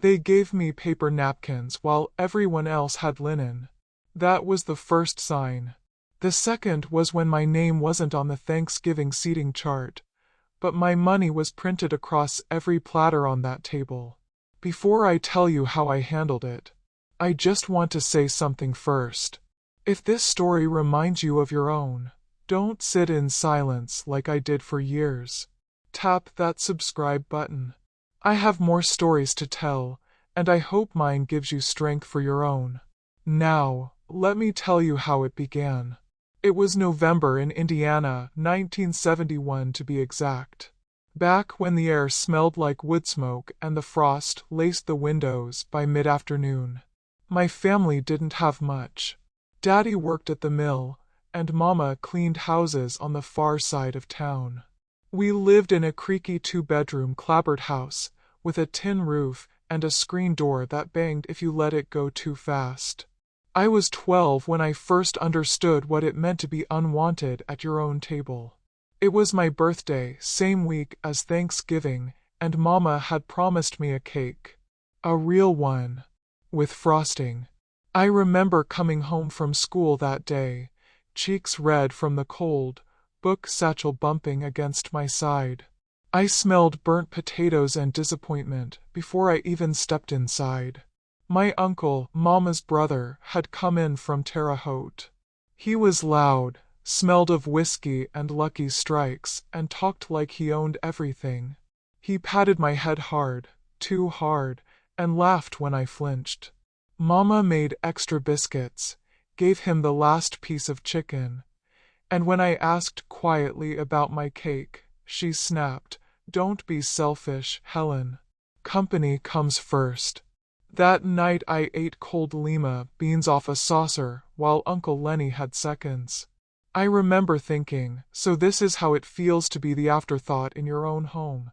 They gave me paper napkins while everyone else had linen. That was the first sign. The second was when my name wasn't on the Thanksgiving seating chart, but my money was printed across every platter on that table. Before I tell you how I handled it, I just want to say something first. If this story reminds you of your own, don't sit in silence like I did for years. Tap that subscribe button. I have more stories to tell, and I hope mine gives you strength for your own. Now, let me tell you how it began. It was November in Indiana, 1971 to be exact. Back when the air smelled like wood smoke and the frost laced the windows by mid-afternoon. My family didn't have much. Daddy worked at the mill, and Mama cleaned houses on the far side of town. We lived in a creaky two-bedroom clapboard house, with a tin roof and a screen door that banged if you let it go too fast. I was 12 when I first understood what it meant to be unwanted at your own table. It was my birthday, same week as Thanksgiving, and Mama had promised me a cake. A real one. With frosting. I remember coming home from school that day, cheeks red from the cold, book satchel bumping against my side. I smelled burnt potatoes and disappointment before I even stepped inside. My uncle, Mama's brother, had come in from Terre Haute. He was loud, smelled of whiskey and Lucky Strikes, and talked like he owned everything. He patted my head hard, too hard, and laughed when I flinched. Mama made extra biscuits, gave him the last piece of chicken, and when I asked quietly about my cake, she snapped, "Don't be selfish, Helen. Company comes first." That night I ate cold lima beans off a saucer while Uncle Lenny had seconds. I remember thinking, so this is how it feels to be the afterthought in your own home.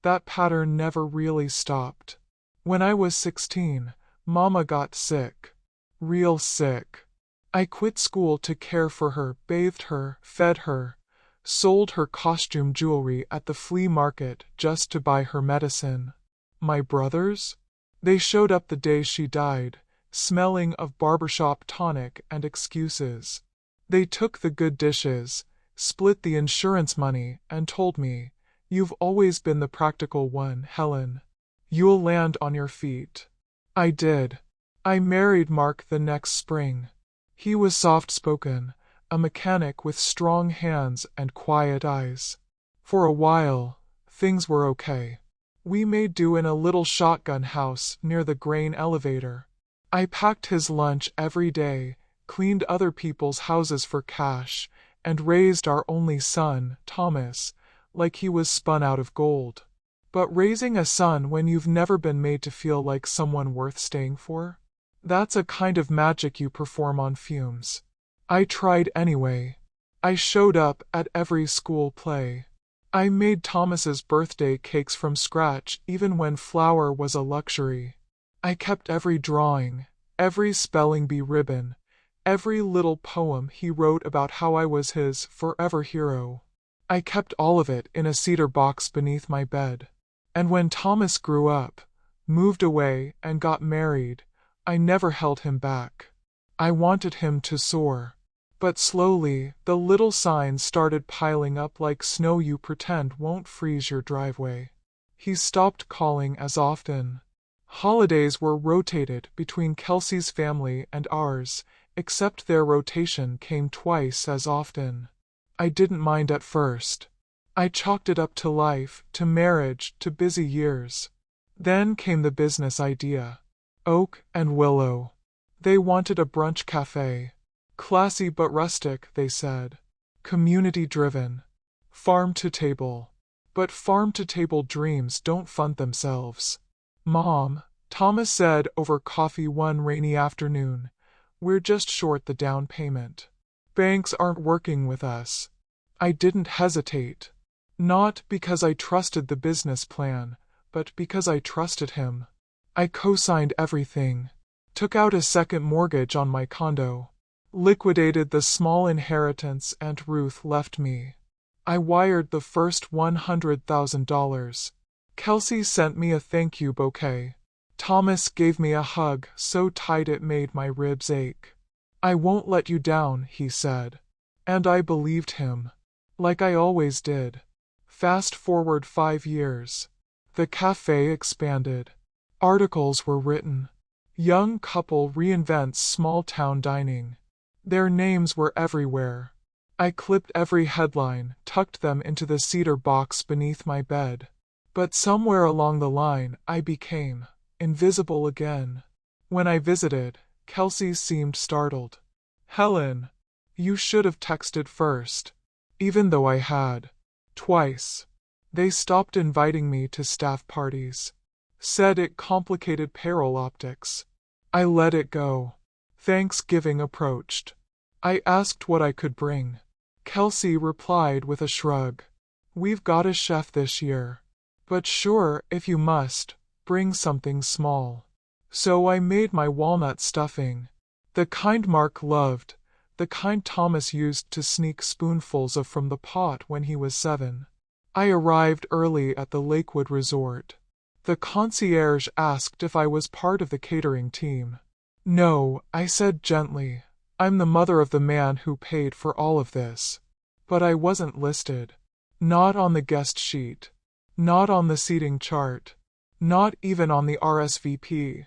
That pattern never really stopped. When I was 16, Mama got sick. Real sick. I quit school to care for her, bathed her, fed her, sold her costume jewelry at the flea market just to buy her medicine. My brothers? They showed up the day she died, smelling of barbershop tonic and excuses. They took the good dishes, split the insurance money, and told me, "You've always been the practical one, Helen. You'll land on your feet." I did. I married Mark the next spring. He was soft-spoken, a mechanic with strong hands and quiet eyes. For a while, things were okay. We made do in a little shotgun house near the grain elevator. I packed his lunch every day, cleaned other people's houses for cash, and raised our only son, Thomas, like he was spun out of gold. But raising a son when you've never been made to feel like someone worth staying for? That's a kind of magic you perform on fumes. I tried anyway. I showed up at every school play. I made Thomas's birthday cakes from scratch even when flour was a luxury. I kept every drawing, every spelling bee ribbon, every little poem he wrote about how I was his forever hero. I kept all of it in a cedar box beneath my bed. And when Thomas grew up, moved away, and got married, I never held him back. I wanted him to soar. But slowly, the little signs started piling up like snow you pretend won't freeze your driveway. He stopped calling as often. Holidays were rotated between Kelsey's family and ours, except their rotation came twice as often. I didn't mind at first. I chalked it up to life, to marriage, to busy years. Then came the business idea. Oak and Willow. They wanted a brunch cafe. Classy but rustic, they said. Community-driven. Farm-to-table. But farm-to-table dreams don't fund themselves. "Mom," Thomas said over coffee one rainy afternoon, "we're just short the down payment. Banks aren't working with us." I didn't hesitate. Not because I trusted the business plan, but because I trusted him. I co-signed everything. Took out a second mortgage on my condo. Liquidated the small inheritance Aunt Ruth left me. I wired the first $100,000. Kelsey sent me a thank you bouquet. Thomas gave me a hug so tight it made my ribs ache. I won't let you down, he said. And I believed him. Like I always did. Fast forward 5 years. The cafe expanded. Articles were written. Young couple reinvents small-town dining. Their names were everywhere. I clipped every headline, tucked them into the cedar box beneath my bed. But somewhere along the line, I became invisible again. When I visited, Kelsey seemed startled. Helen, you should have texted first. Even though I had. Twice. They stopped inviting me to staff parties. Said it complicated payroll optics. I let it go. Thanksgiving approached. I asked what I could bring. Kelsey replied with a shrug. We've got a chef this year. But sure, if you must, bring something small. So I made my walnut stuffing. The kind Mark loved, the kind Thomas used to sneak spoonfuls of from the pot when he was 7. I arrived early at the Lakewood Resort. The concierge asked if I was part of the catering team. No, I said gently. I'm the mother of the man who paid for all of this. But I wasn't listed. Not on the guest sheet. Not on the seating chart. Not even on the RSVP.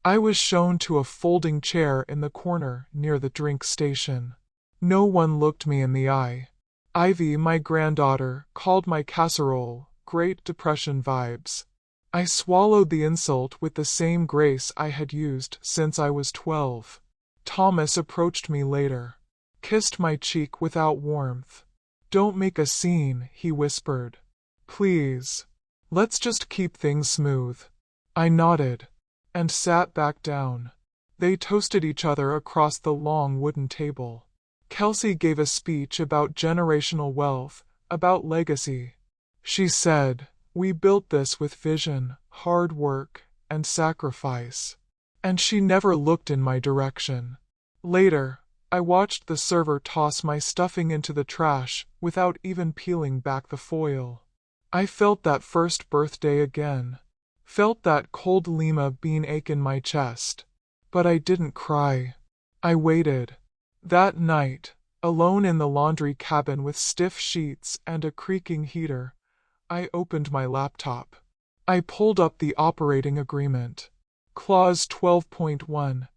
I was shown to a folding chair in the corner near the drink station. No one looked me in the eye. Ivy, my granddaughter, called my casserole Great Depression vibes. I swallowed the insult with the same grace I had used since I was 12. Thomas approached me later. Kissed my cheek without warmth. Don't make a scene, he whispered. Please. Let's just keep things smooth. I nodded. And sat back down. They toasted each other across the long wooden table. Kelsey gave a speech about generational wealth, about legacy. She said, we built this with vision, hard work, and sacrifice. And she never looked in my direction. Later, I watched the server toss my stuffing into the trash without even peeling back the foil. I felt that first birthday again. Felt that cold lima bean ache in my chest. But I didn't cry. I waited. That night, alone in the laundry cabin with stiff sheets and a creaking heater, I opened my laptop. I pulled up the operating agreement. Clause 12.1.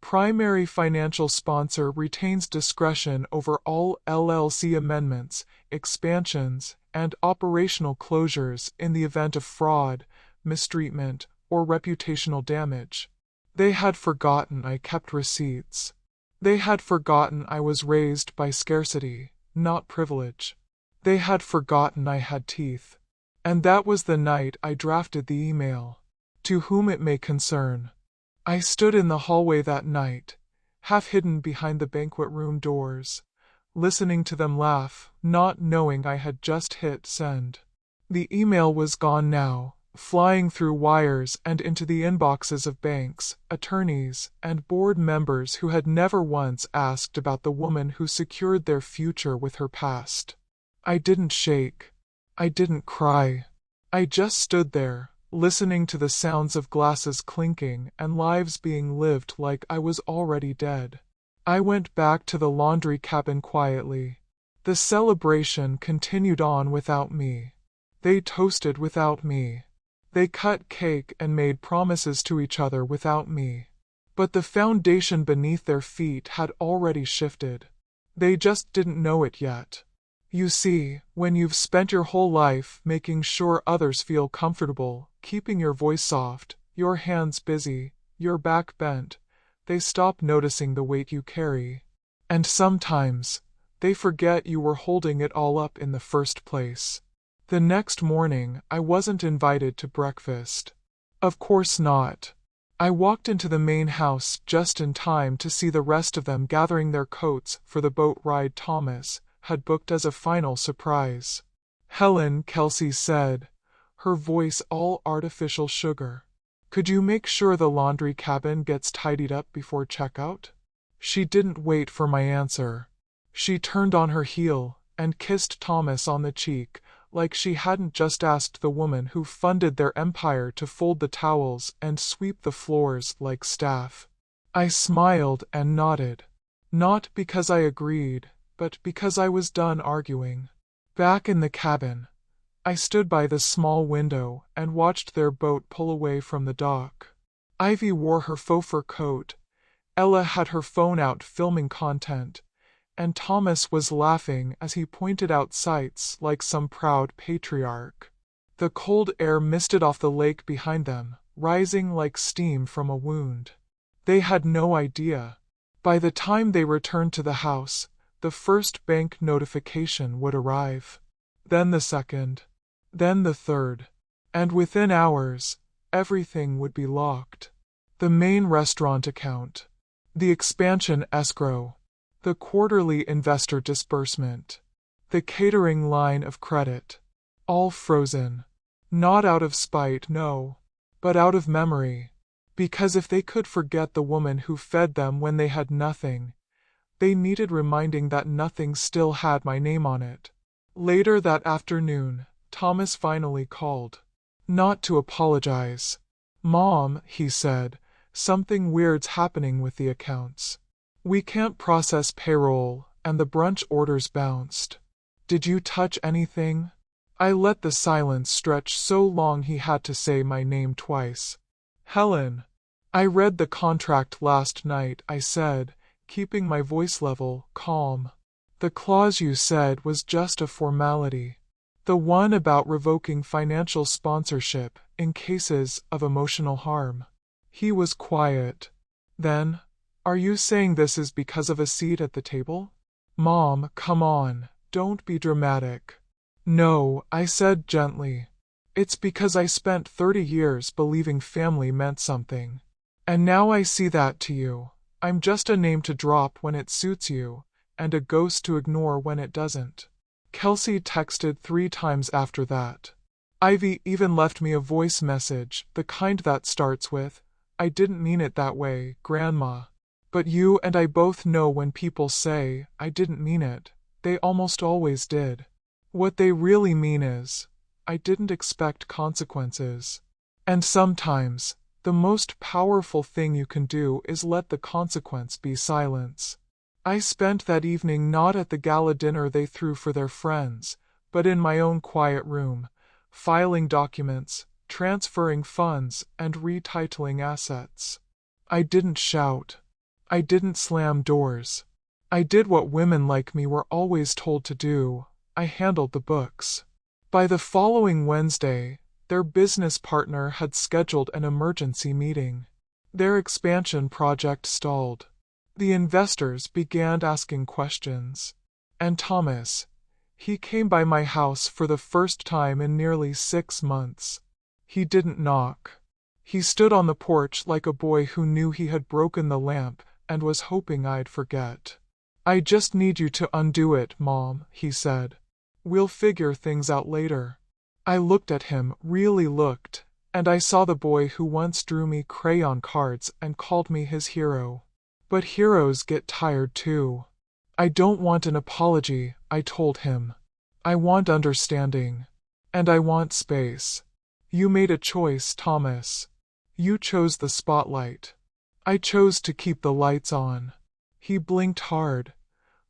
Primary financial sponsor retains discretion over all LLC amendments, expansions, and operational closures in the event of fraud, mistreatment, or reputational damage. They had forgotten I kept receipts. They had forgotten I was raised by scarcity, not privilege. They had forgotten I had teeth. And that was the night I drafted the email. To whom it may concern. I stood in the hallway that night, half hidden behind the banquet room doors, listening to them laugh, not knowing I had just hit send. The email was gone now, flying through wires and into the inboxes of banks, attorneys, and board members who had never once asked about the woman who secured their future with her past. I didn't shake. I didn't cry. I just stood there, listening to the sounds of glasses clinking and lives being lived like I was already dead. I went back to the laundry cabin quietly. The celebration continued on without me. They toasted without me. They cut cake and made promises to each other without me. But the foundation beneath their feet had already shifted. They just didn't know it yet. You see, when you've spent your whole life making sure others feel comfortable, keeping your voice soft, your hands busy, your back bent, they stop noticing the weight you carry. And sometimes, they forget you were holding it all up in the first place. The next morning, I wasn't invited to breakfast. Of course not. I walked into the main house just in time to see the rest of them gathering their coats for the boat ride Thomas had booked as a final surprise. Helen, Kelsey said, her voice all artificial sugar. Could you make sure the laundry cabin gets tidied up before checkout? She didn't wait for my answer. She turned on her heel and kissed Thomas on the cheek, like she hadn't just asked the woman who funded their empire to fold the towels and sweep the floors like staff. I smiled and nodded. Not because I agreed, but because I was done arguing. Back in the cabin, I stood by the small window and watched their boat pull away from the dock. Ivy wore her faux fur coat, Ella had her phone out filming content, and Thomas was laughing as he pointed out sights like some proud patriarch. The cold air misted off the lake behind them, rising like steam from a wound. They had no idea. By the time they returned to the house, the first bank notification would arrive. Then the second. Then the third. And within hours, everything would be locked. The main restaurant account, the expansion escrow, the quarterly investor disbursement, the catering line of credit, all frozen. Not out of spite, no, but out of memory. Because if they could forget the woman who fed them when they had nothing, they needed reminding that nothing still had my name on it. Later that afternoon, Thomas finally called. Not to apologize. Mom, he said, something weird's happening with the accounts. We can't process payroll, and the brunch orders bounced. Did you touch anything? I let the silence stretch so long he had to say my name twice. Helen. I read the contract last night, I said, keeping my voice level, calm. The clause you said was just a formality. The one about revoking financial sponsorship in cases of emotional harm. He was quiet. Then, are you saying this is because of a seat at the table? Mom, come on, don't be dramatic. No, I said gently. It's because I spent 30 years believing family meant something. And now I see that to you. I'm just a name to drop when it suits you, and a ghost to ignore when it doesn't. Kelsey texted 3 times after that. Ivy even left me a voice message, the kind that starts with, I didn't mean it that way, Grandma. But you and I both know when people say, I didn't mean it, they almost always did. What they really mean is, I didn't expect consequences. And sometimes, the most powerful thing you can do is let the consequence be silence. I spent that evening not at the gala dinner they threw for their friends, but in my own quiet room, filing documents, transferring funds, and retitling assets. I didn't shout. I didn't slam doors. I did what women like me were always told to do. I handled the books. By the following Wednesday, their business partner had scheduled an emergency meeting. Their expansion project stalled. The investors began asking questions. And Thomas, he came by my house for the first time in nearly 6 months. He didn't knock. He stood on the porch like a boy who knew he had broken the lamp and was hoping I'd forget. I just need you to undo it, Mom, he said. We'll figure things out later. I looked at him, really looked, and I saw the boy who once drew me crayon cards and called me his hero. But heroes get tired too. I don't want an apology, I told him. I want understanding. And I want space. You made a choice, Thomas. You chose the spotlight. I chose to keep the lights on. He blinked hard,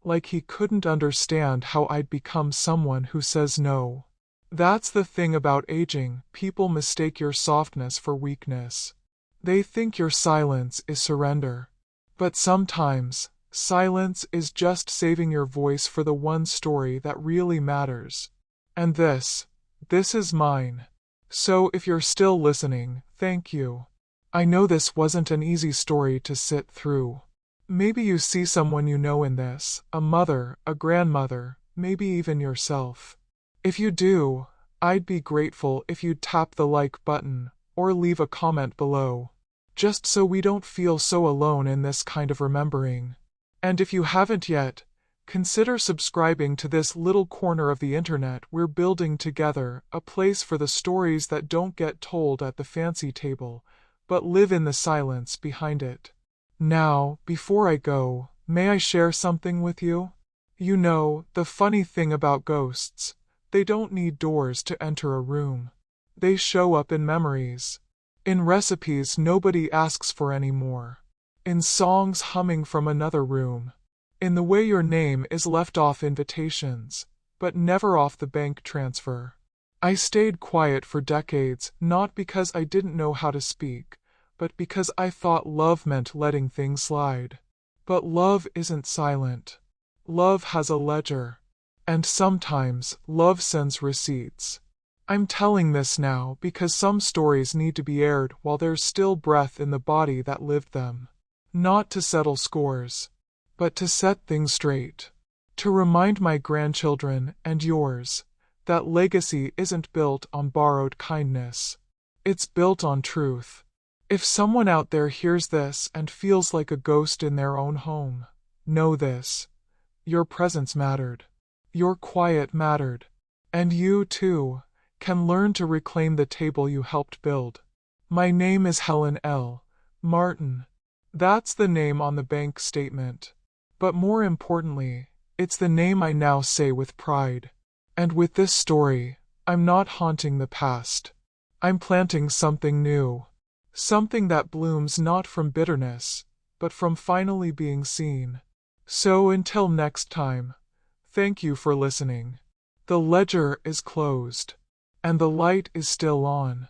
like he couldn't understand how I'd become someone who says no. That's the thing about aging, people mistake your softness for weakness. They think your silence is surrender. But sometimes, silence is just saving your voice for the one story that really matters. And this is mine. So if you're still listening, thank you. I know this wasn't an easy story to sit through. Maybe you see someone you know in this, a mother, a grandmother, maybe even yourself. If you do, I'd be grateful if you'd tap the like button, or leave a comment below. Just so we don't feel so alone in this kind of remembering. And if you haven't yet, consider subscribing to this little corner of the internet we're building together, a place for the stories that don't get told at the fancy table, but live in the silence behind it. Now, before I go, may I share something with you? You know, the funny thing about ghosts, They don't need doors to enter a room. They show up in memories. In recipes nobody asks for anymore. In songs humming from another room. In the way your name is left off invitations, but never off the bank transfer. I stayed quiet for decades, not because I didn't know how to speak, but because I thought love meant letting things slide. But love isn't silent. Love has a ledger. And sometimes, love sends receipts. I'm telling this now because some stories need to be aired while there's still breath in the body that lived them. Not to settle scores, but to set things straight. To remind my grandchildren and yours that legacy isn't built on borrowed kindness. It's built on truth. If someone out there hears this and feels like a ghost in their own home, know this. Your presence mattered. Your quiet mattered. And you, too, can learn to reclaim the table you helped build. My name is Helen L. Martin. That's the name on the bank statement. But more importantly, it's the name I now say with pride. And with this story, I'm not haunting the past. I'm planting something new. Something that blooms not from bitterness, but from finally being seen. So until next time, thank you for listening. The ledger is closed, and the light is still on.